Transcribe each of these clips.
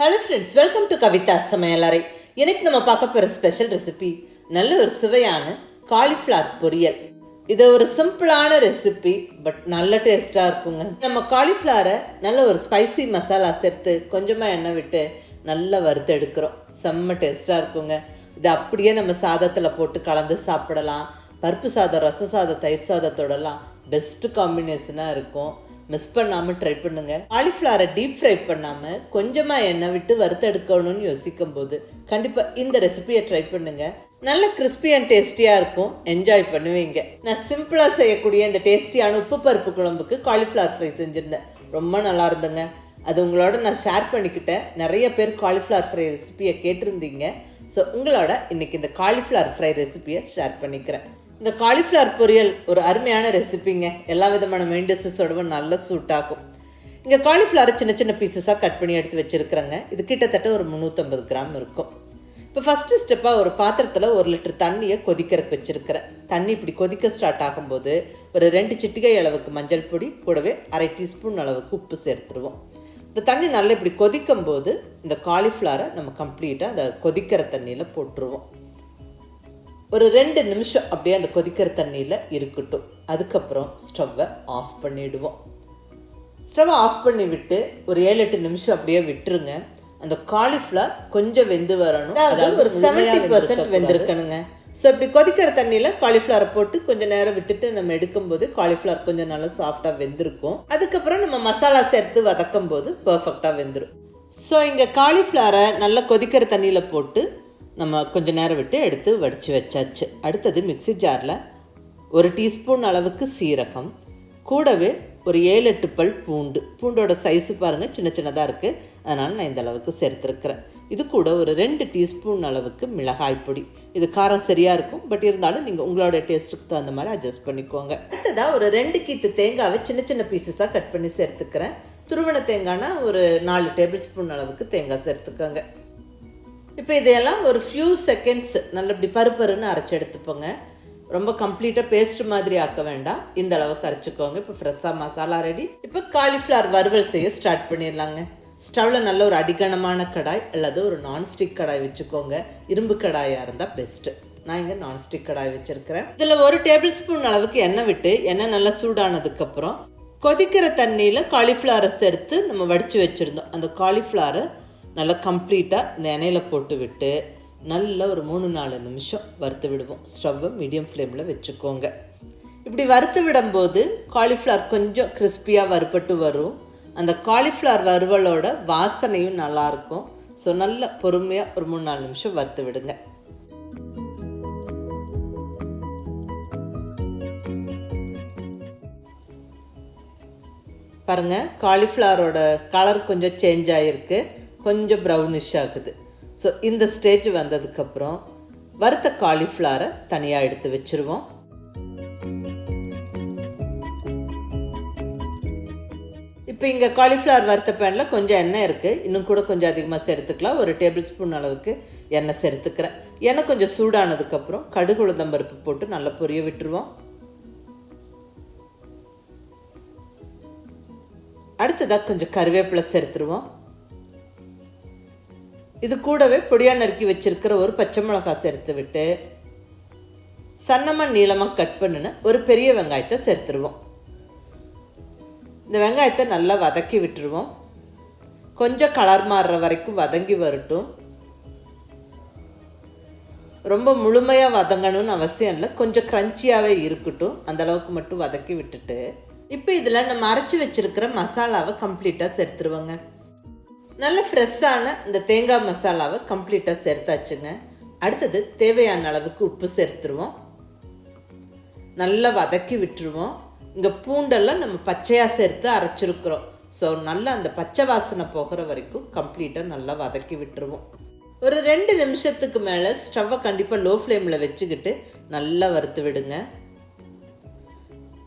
Hello friends, welcome to Kavitha சமையலறை. இன்னைக்கு நம்ம பார்க்க போகிற ஸ்பெஷல் ரெசிபி நல்ல ஒரு சுவையான காலிஃப்ளவர் பொரியல். இது ஒரு சிம்பிளான ரெசிபி, பட் நல்ல டேஸ்ட்டாக இருக்குங்க. நம்ம காலிஃப்ளவரை நல்ல ஒரு ஸ்பைசி மசாலா சேர்த்து கொஞ்சமாக எண்ணெய் விட்டு நல்லா வறுத்து எடுக்கிறோம். செம்ம டேஸ்ட்டாக இருக்குங்க. இது அப்படியே நம்ம சாதத்தில் போட்டு கலந்து சாப்பிடலாம். பருப்பு சாதம், ரச சாதம், தயிர் சாதத்தோடலாம் பெஸ்ட்டு காம்பினேஷனாக இருக்கும். மிஸ் பண்ணாமல் ட்ரை பண்ணுங்க. காலிஃப்ளவரை டீப் ஃப்ரை பண்ணாமல் கொஞ்சமாக எண்ணெய் விட்டு வறுத்தெடுக்கணும்னு யோசிக்கும் போது கண்டிப்பாக இந்த ரெசிபியை ட்ரை பண்ணுங்க. நல்ல கிறிஸ்பி அண்ட் டேஸ்டியாக இருக்கும். என்ஜாய் பண்ணுவீங்க. நான் சிம்பிளாக செய்யக்கூடிய இந்த டேஸ்டியான உப்பு பருப்பு குழம்புக்கு காலிஃப்ளவர் ஃப்ரை செஞ்சுருந்தேன். ரொம்ப நல்லா இருந்துங்க. அது உங்களோட நான் ஷேர் பண்ணிக்கிட்டேன். நிறைய பேர் காலிஃப்ளவர் ஃப்ரை ரெசிபியை கேட்டிருந்தீங்க. ஸோ உங்களோட இன்றைக்கி இந்த காலிஃப்ளவர் ஃப்ரை ரெசிபியை ஷேர் பண்ணிக்கிறேன். இந்த காலிஃப்ளவர் பொரியல் ஒரு அருமையான ரெசிபிங்க. எல்லா விதமான மெயின் டிஷ்ஷஸோடவும் நல்ல சூட் ஆகும். இங்கே காலிஃப்ளவரை சின்ன சின்ன பீசஸாக கட் பண்ணி எடுத்து வச்சுருக்கிறேங்க. இது கிட்டத்தட்ட ஒரு 350 கிராம் இருக்கும். இப்போ ஃபஸ்ட்டு ஸ்டெப்பாக ஒரு பாத்திரத்தில் 1 லிட்டர் தண்ணியை கொதிக்கிறக்கு வச்சுருக்கிறேன். தண்ணி இப்படி கொதிக்க ஸ்டார்ட் ஆகும்போது ஒரு 2 சிட்டிகை அளவுக்கு மஞ்சள் பொடி, கூடவே 1/2 டீஸ்பூன் அளவுக்கு உப்பு சேர்த்துருவோம். இந்த தண்ணி நல்லா இப்படி கொதிக்கும் போது இந்த காலிஃப்ளவரை நம்ம கம்ப்ளீட்டாக அந்த கொதிக்கிற தண்ணியில் போட்டுருவோம். ஒரு 2 நிமிஷம் அப்படியே அந்த கொதிக்கிற தண்ணியில் இருக்கட்டும். அதுக்கப்புறம் ஸ்டவ்வை ஆஃப் பண்ணிவிடுவோம். ஸ்டவ்வை ஆஃப் பண்ணி விட்டு ஒரு 7-8 நிமிஷம் அப்படியே விட்டுருங்க. அந்த காலிஃப்ளவர் கொஞ்சம் வெந்து வரணும். அதாவது ஒரு 70% வெந்திருக்கணுங்க. ஸோ இப்படி கொதிக்கிற தண்ணியில் காலிஃப்ளவரை போட்டு கொஞ்சம் நேரம் விட்டுட்டு நம்ம எடுக்கும்போது காலிஃப்ளவர் கொஞ்சம் நல்லா சாஃப்டாக வெந்திருக்கும். அதுக்கப்புறம் நம்ம மசாலா சேர்த்து வதக்கும் போது பர்ஃபெக்டாக வெந்துடும். ஸோ இங்கே காலிஃப்ளவரை நல்லா கொதிக்கிற தண்ணியில் போட்டு நம்ம கொஞ்சம் நேரம் விட்டு எடுத்து வடித்து வச்சாச்சு. அடுத்தது மிக்சி ஜாரில் 1 டீஸ்பூன் அளவுக்கு சீரகம், கூடவே ஒரு 7-8 பல் பூண்டோட சைஸு பாருங்கள், சின்ன சின்னதாக இருக்குது. அதனால் நான் இந்த அளவுக்கு சேர்த்துருக்கிறேன். இது கூட ஒரு 2 டீஸ்பூன் அளவுக்கு மிளகாய் பொடி. இது காரம் சரியாக இருக்கும், பட் இருந்தாலும் நீங்கள் உங்களோட டேஸ்ட்டுக்கு தகுந்த மாதிரி அட்ஜஸ்ட் பண்ணிக்கோங்க. அடுத்ததாக ஒரு 2 கீத்து தேங்காவை சின்ன சின்ன பீசஸாக கட் பண்ணி சேர்த்துக்கிறேன். துருவன தேங்காய்னா ஒரு 4 டேபிள் ஸ்பூன் அளவுக்கு தேங்காய் சேர்த்துக்கோங்க. இப்போ இதையெல்லாம் ஒரு ஃபியூ செகண்ட்ஸ் நல்ல இப்படி பருப்பருன்னு அரைச்சி எடுத்துப்போங்க. ரொம்ப கம்ப்ளீட்டாக பேஸ்ட் மாதிரி ஆக்க வேண்டாம். இந்த அளவுக்கு அரைச்சிக்கோங்க. இப்போ ஃப்ரெஷ்ஷாக மசாலா ரெடி. இப்போ காலிஃப்ளவர் வறுவல் செய்ய ஸ்டார்ட் பண்ணிடலாங்க. ஸ்டவ்வில் நல்ல ஒரு அடிகனமான கடாய் அல்லது ஒரு நான்ஸ்டிக் கடாய் வச்சுக்கோங்க. இரும்பு கடாயாக இருந்தால் பெஸ்ட்டு. நான் இங்கே நான்ஸ்டிக் கடாய் வச்சுருக்கிறேன். இதில் 1 டேபிள் ஸ்பூன் அளவுக்கு எண்ணெய் விட்டு எண்ணெய் நல்லா சூடானதுக்கப்புறம் கொதிக்கிற தண்ணியில் காலிஃப்ளவரை சேர்த்து நம்ம வடித்து வச்சுருந்தோம். அந்த காலிஃப்ளவரை நல்லா கம்ப்ளீட்டாக இந்த எண்ணெயில் போட்டு விட்டு நல்லா ஒரு 3-4 நிமிஷம் வறுத்து விடுவோம். ஸ்டவ்வை மீடியம் ஃப்ளேமில் வச்சுக்கோங்க. இப்படி வறுத்து விடும்போது காலிஃப்ளவர் கொஞ்சம் கிறிஸ்பியாக வறுபட்டு வரும். அந்த காலிஃப்ளவர் வறுவலோட வாசனையும் நல்லாயிருக்கும். ஸோ நல்லா பொறுமையாக ஒரு 3-4 நிமிஷம் வறுத்து விடுங்க. பாருங்கள், காலிஃப்ளவரோட கலர் கொஞ்சம் சேஞ்ச் ஆகிருக்கு, கொஞ்சம் ப்ரௌனிஷ் ஆகுது. ஸோ இந்த ஸ்டேஜ் வந்ததுக்கப்புறம் வறுத்த காலிஃப்ளவரை தனியாக எடுத்து வச்சுருவோம். இப்போ இங்கே காலிஃப்ளவர் வறுத்த பேனில் கொஞ்சம் எண்ணெய் இருக்குது. இன்னும் கூட கொஞ்சம் அதிகமாக சேர்த்துக்கலாம். ஒரு டேபிள் ஸ்பூன் அளவுக்கு எண்ணெய் சேர்த்துக்கிறேன். எண்ணெய் கொஞ்சம் சூடானதுக்கப்புறம் கடுகு உளுந்தம்பருப்பு போட்டு நல்லா பொரிய விட்டுருவோம். அடுத்ததாக கொஞ்சம் கருவேப்பிலை சேர்த்துருவோம். இது கூடவே பொடியாக நறுக்கி வச்சுருக்கிற ஒரு பச்சை மிளகாய் சேர்த்து விட்டு சன்னமாக நீளமாக கட் பண்ணின ஒரு பெரிய வெங்காயத்தை சேர்த்துருவோம். இந்த வெங்காயத்தை நல்லா வதக்கி விட்டுருவோம். கொஞ்சம் கலர் மாறுற வரைக்கும் வதங்கி வரட்டும். ரொம்ப முழுமையாக வதங்கணும்னு அவசியம் இல்லை, கொஞ்சம் க்ரன்ச்சியாகவே இருக்கட்டும். அந்தளவுக்கு மட்டும் வதக்கி விட்டுட்டு இப்போ இதில் நம்ம அரைச்சி வச்சுருக்கிற மசாலாவை கம்ப்ளீட்டாக சேர்த்துருவோங்க. நல்ல ஃப்ரெஷ்ஷான இந்த தேங்காய் மசாலாவை கம்ப்ளீட்டாக சேர்த்தாச்சுங்க. அடுத்தது தேவையான அளவுக்கு உப்பு சேர்த்துருவோம். நல்லா வதக்கி விட்டுருவோம். இங்கே பூண்டெல்லாம் நம்ம பச்சையாக சேர்த்து அரைச்சிருக்கிறோம். ஸோ நல்லா அந்த பச்சை வாசனை போகிற வரைக்கும் கம்ப்ளீட்டாக நல்லா வதக்கி விட்டுருவோம். ஒரு 2 நிமிஷத்துக்கு மேலே ஸ்டவ்வை கண்டிப்பாக லோ ஃப்ளேமில் வச்சுக்கிட்டு நல்லா வறுத்து விடுங்க.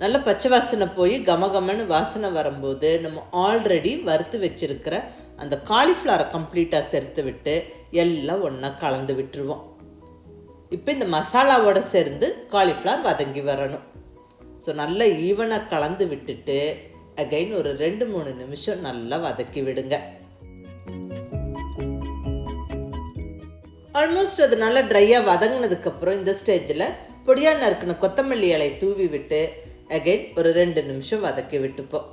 நல்ல பச்சை வாசனை போய் கமகமன்னு வாசனை வரும்போது நம்ம ஆல்ரெடி வறுத்து வச்சுருக்கிற அந்த காலிஃப்ளவரை கம்ப்ளீட்டாக சேர்த்து விட்டு எல்லாம் ஒன்றா கலந்து விட்டுருவோம். இப்போ இந்த மசாலாவோடு சேர்ந்து காலிஃப்ளவர் வதங்கி வரணும். ஸோ நல்லா ஈவனாக கலந்து விட்டுட்டு அகைன் ஒரு 2-3 நிமிஷம் நல்லா வதக்கி விடுங்க. ஆல்மோஸ்ட் அது நல்லா ட்ரையாக வதங்கினதுக்கப்புறம் இந்த ஸ்டேஜில் பொடியாக நறுக்கின கொத்தமல்லி இலை தூவி விட்டு அகைன் ஒரு 2 நிமிஷம் வதக்கி விட்டுப்போம்.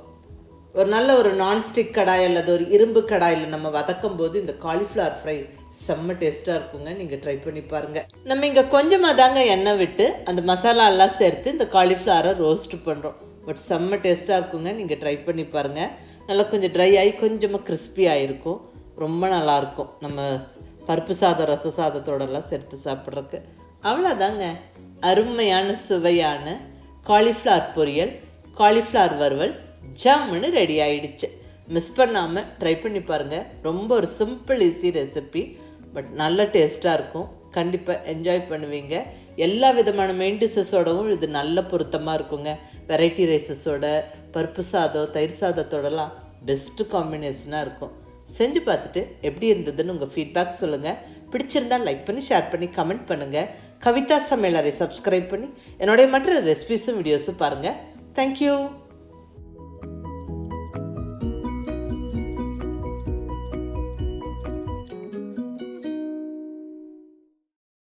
ஒரு நல்ல ஒரு நான்ஸ்டிக் கடாய் அல்லது ஒரு இரும்பு கடாயில் நம்ம வதக்கும் போது இந்த காலிஃப்ளவர் ஃப்ரை செம்ம டேஸ்ட்டாக இருக்குங்க. நீங்கள் ட்ரை பண்ணி பாருங்கள். நம்ம இங்கே கொஞ்சமாக தாங்க எண்ணெய் விட்டு அந்த மசாலா எல்லாம் சேர்த்து இந்த காலிஃப்ளவரை ரோஸ்ட் பண்ணுறோம். பட் செம்ம டேஸ்ட்டாக இருக்குங்க. நீங்கள் ட்ரை பண்ணி பாருங்கள். நல்லா கொஞ்சம் ட்ரை ஆகி கொஞ்சமாக கிறிஸ்பியாக இருக்கும். ரொம்ப நல்லாயிருக்கும். நம்ம பருப்பு சாதம் ரச சாதத்தோடலாம் சேர்த்து சாப்பிட்றதுக்கு. அவ்வளோதாங்க. அருமையான சுவையான காலிஃப்ளவர் பொரியல், காலிஃப்ளவர் வறுவல் ஜாமுன்னு ரெடி ஆகிடுச்சு. மிஸ் பண்ணாமல் ட்ரை பண்ணி பாருங்கள். ரொம்ப ஒரு சிம்பிள் ஈஸி ரெசிபி, பட் நல்ல டேஸ்ட்டாக இருக்கும். கண்டிப்பாக என்ஜாய் பண்ணுவீங்க. எல்லா விதமான மெயின் டிஷ்ஷஸோடவும் இது நல்ல பொருத்தமாக இருக்குங்க. வெரைட்டி ரைஸஸோட, பருப்பு சாதம், தயிர் சாதத்தோடலாம் பெஸ்ட்டு காம்பினேஷனாக இருக்கும். செஞ்சு பார்த்துட்டு எப்படி இருந்ததுன்னு உங்கள் ஃபீட்பேக் சொல்லுங்கள். பிடிச்சிருந்தால் லைக் பண்ணி, ஷேர் பண்ணி, கமெண்ட் பண்ணுங்கள். கவிதா சமையலறை சப்ஸ்கிரைப் பண்ணி என்னுடைய மற்ற ரெசிபிஸும் வீடியோஸும் பாருங்கள். தேங்க்யூ.